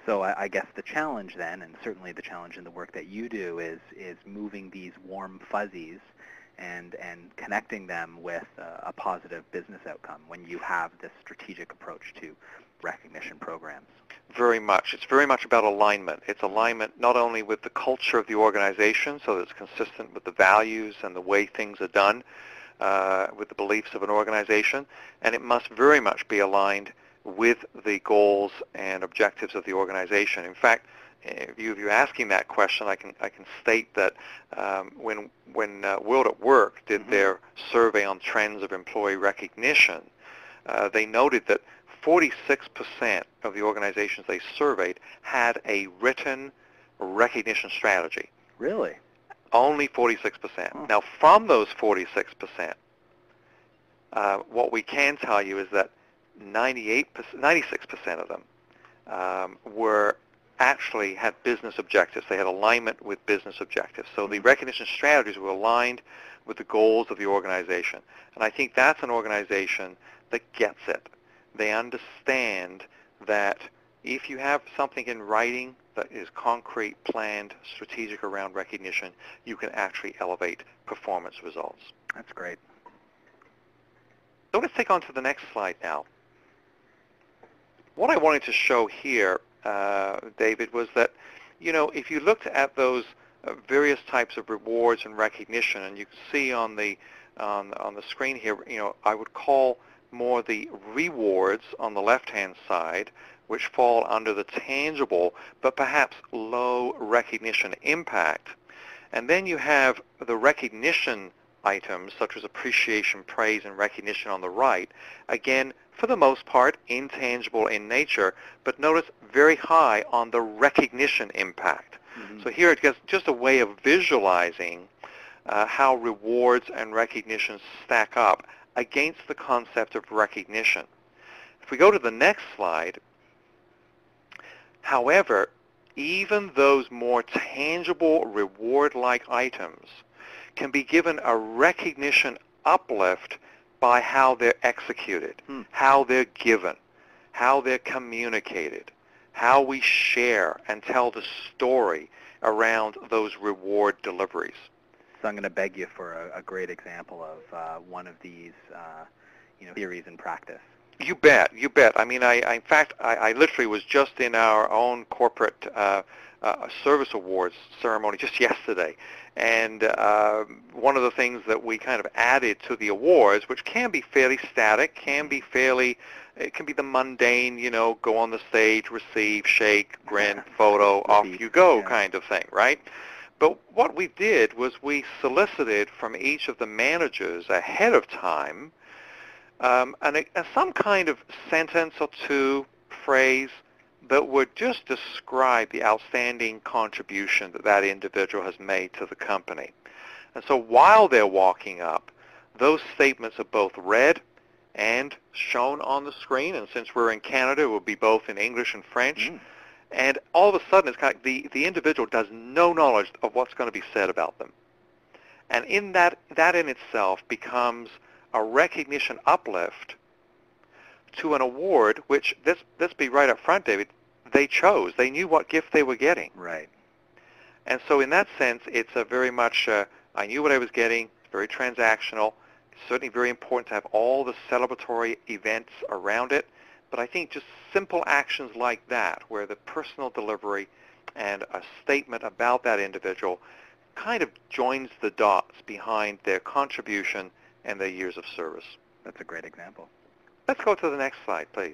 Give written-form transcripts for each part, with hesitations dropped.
So I guess the challenge then, and certainly the challenge in the work that you do, is moving these warm fuzzies and connecting them with a positive business outcome when you have this strategic approach to recognition programs. Very much. It's very much about alignment. It's alignment not only with the culture of the organization, so that it's consistent with the values and the way things are done, with the beliefs of an organization, and it must very much be aligned with the goals and objectives of the organization. In fact, if you're asking that question, I can state that when World at Work did their survey on trends of employee recognition, they noted that 46% of the organizations they surveyed had a written recognition strategy. Really? Only 46%. Now, from those 46%, what we can tell you is that 96% of them were actually had business objectives. They had alignment with business objectives. So the recognition strategies were aligned with the goals of the organization. And I think that's an organization that gets it. They understand that if you have something in writing that is concrete, planned, strategic around recognition, you can actually elevate performance results. That's great. So let's take on to the next slide now. What I wanted to show here, David, was that, if you looked at those various types of rewards and recognition, and you can see on the screen here, I would call more the rewards on the left-hand side, which fall under the tangible but perhaps low recognition impact. And then you have the recognition items such as appreciation, praise, and recognition on the right. Again, for the most part, intangible in nature, but notice very high on the recognition impact. So here it gets just a way of visualizing how rewards and recognition stack up against the concept of recognition. If we go to the next slide, however, even those more tangible reward-like items can be given a recognition uplift by how they're executed, how they're given, how they're communicated, how we share and tell the story around those reward deliveries. So I'm going to beg you for a great example of one of these theories in practice. You bet, you bet. I mean, in fact, I literally was just in our own corporate service awards ceremony just yesterday, and one of the things that we kind of added to the awards, which can be fairly static, it can be the mundane, go on the stage, receive, shake, grin, photo, off you go kind of thing, right? But what we did was we solicited from each of the managers ahead of time some kind of sentence or two, phrase, that would just describe the outstanding contribution that that individual has made to the company. And so while they're walking up, those statements are both read and shown on the screen. And since we're in Canada, it will be both in English and French. And all of a sudden, it's kind of the individual does no knowledge of what's going to be said about them. And in that in itself becomes a recognition uplift to an award, which, let's be right up front, David, they chose. They knew what gift they were getting. Right. And so in that sense, it's a very much, I knew what I was getting. It's very transactional. It's certainly very important to have all the celebratory events around it. But I think just simple actions like that, where the personal delivery and a statement about that individual kind of joins the dots behind their contribution and their years of service. That's a great example. Let's go to the next slide, please.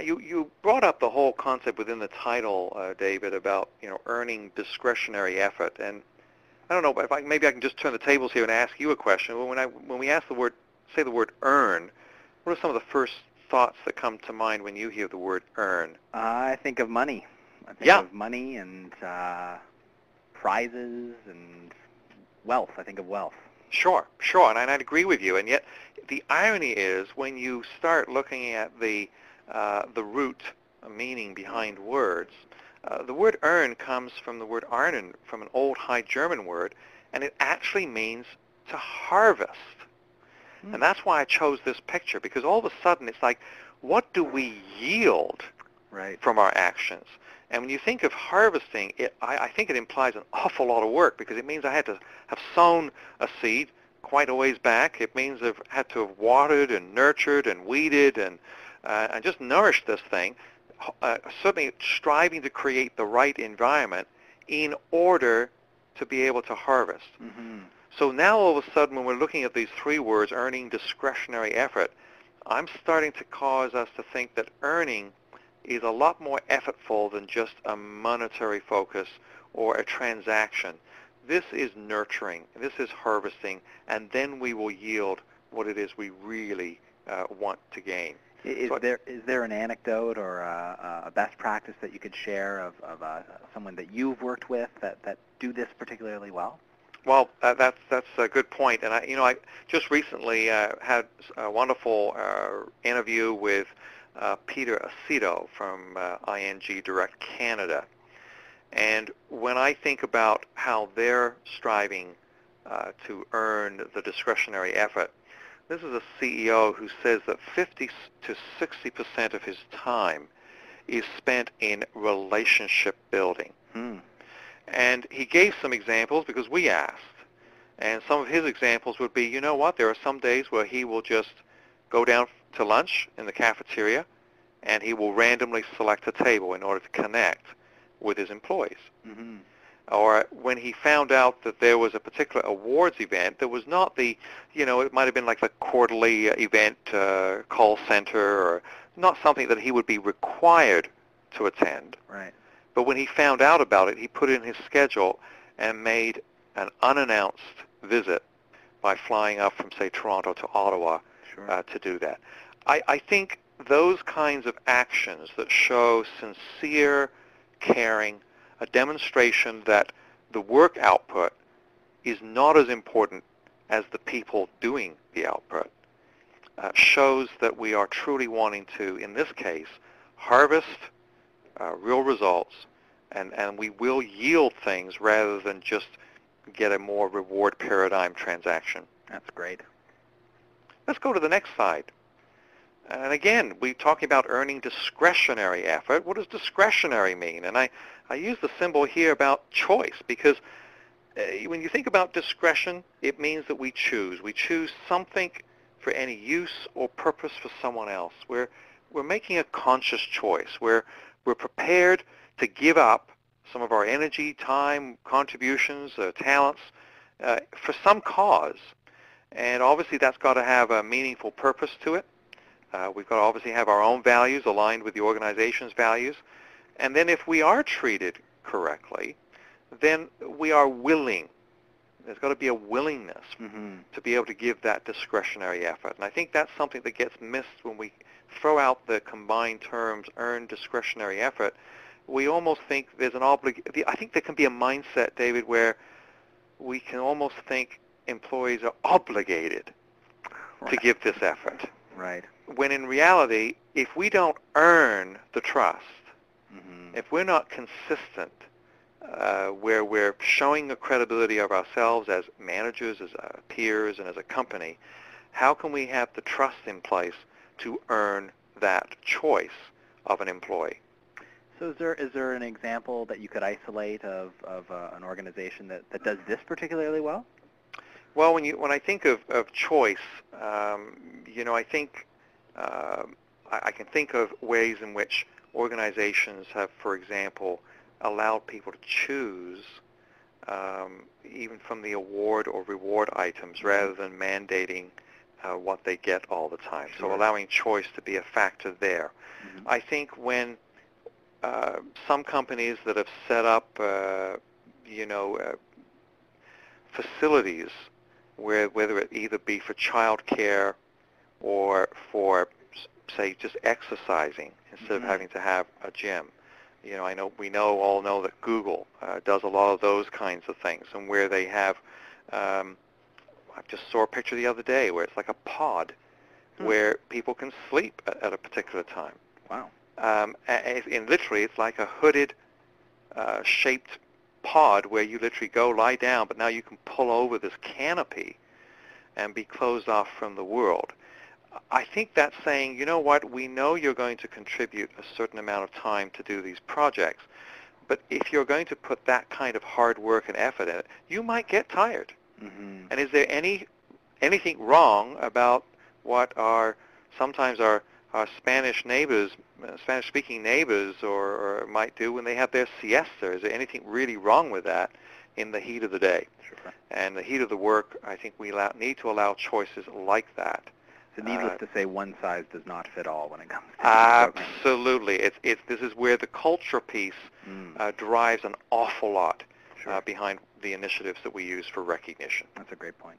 You brought up the whole concept within the title, David, about earning discretionary effort, and I don't know, but maybe I can just turn the tables here and ask you a question. When we say the word earn, what are some of the first thoughts that come to mind when you hear the word earn? I think of money. I think of money and prizes and wealth. I think of wealth. Sure, and I'd agree with you. And yet, the irony is when you start looking at the root meaning behind words, the word earn comes from the word arnen, from an old High German word, and it actually means to harvest. And that's why I chose this picture, because all of a sudden it's like, what do we yield Right. from our actions. And when you think of harvesting, I think it implies an awful lot of work, because it means I had to have sown a seed quite a ways back. It means I've had to have watered and nurtured and weeded and just nourished this thing, certainly striving to create the right environment in order to be able to harvest. Mm-hmm. So now all of a sudden, when we're looking at these three words, earning, discretionary, effort, I'm starting to cause us to think that earning is a lot more effortful than just a monetary focus or a transaction. This is nurturing, this is harvesting, and then we will yield what it is we really want to gain. Is there an anecdote or a best practice that you could share of someone that you've worked with that do this particularly well? Well, that's a good point. And I just recently had a wonderful interview with Peter Aceto from ING Direct Canada. And when I think about how they're striving to earn the discretionary effort, this is a CEO who says that 50 to 60% of his time is spent in relationship building. And he gave some examples because we asked. And some of his examples would be, you know what, there are some days where he will just go down to lunch in the cafeteria and he will randomly select a table in order to connect with his employees. Mm-hmm. Or when he found out that there was a particular awards event that was not the, it might have been like the quarterly event call center, or not something that he would be required to attend. Right. But when he found out about it, he put in his schedule and made an unannounced visit by flying up from, say, Toronto to Ottawa to do that. I think those kinds of actions that show sincere caring, a demonstration that the work output is not as important as the people doing the output, shows that we are truly wanting to, in this case, harvest real results, and we will yield things rather than just get a more reward paradigm transaction. That's great. Let's go to the next slide. And again, we're talking about earning discretionary effort. What does discretionary mean? And I use the symbol here about choice, because when you think about discretion, it means that we choose. We choose something for any use or purpose for someone else. We're making a conscious choice. We're prepared to give up some of our energy, time, contributions, talents for some cause. And obviously that's got to have a meaningful purpose to it. We've got to obviously have our own values aligned with the organization's values. And then if we are treated correctly, then we are willing. There's got to be a willingness to be able to give that discretionary effort. And I think that's something that gets missed when we throw out the combined terms earned discretionary effort. We almost think there's an obligation. I think there can be a mindset, David, where we can almost think employees are obligated to give this effort. Right. When in reality, if we don't earn the trust, if we're not consistent, where we're showing the credibility of ourselves as managers, as peers, and as a company, how can we have the trust in place to earn that choice of an employee? So is there an example that you could isolate of an organization that does this particularly well? Well, when I think of choice, I think I can think of ways in which organizations have, for example, allowed people to choose even from the award or reward items rather than mandating what they get all the time. Sure. So allowing choice to be a factor there. I think when some companies that have set up, facilities whether it either be for child care or for, say, just exercising instead of having to have a gym. We all know that Google does a lot of those kinds of things, and where they have, I just saw a picture the other day where it's like a pod where people can sleep at a particular time. Wow. And literally, it's like a hooded, shaped pod where you literally go lie down, but now you can pull over this canopy and be closed off from the world. I think that's saying, you know what, we know you're going to contribute a certain amount of time to do these projects, but if you're going to put that kind of hard work and effort in it, you might get tired. Mm-hmm. And is there anything wrong about what sometimes our Spanish neighbors, Spanish-speaking neighbors, or might do when they have their siesta? Is there anything really wrong with that in the heat of the day? Sure. And the heat of the work, I think we need to allow choices like that. So needless to say, one size does not fit all when it comes to these programs. Absolutely. This is where the culture piece drives an awful lot Sure. behind the initiatives that we use for recognition. That's a great point.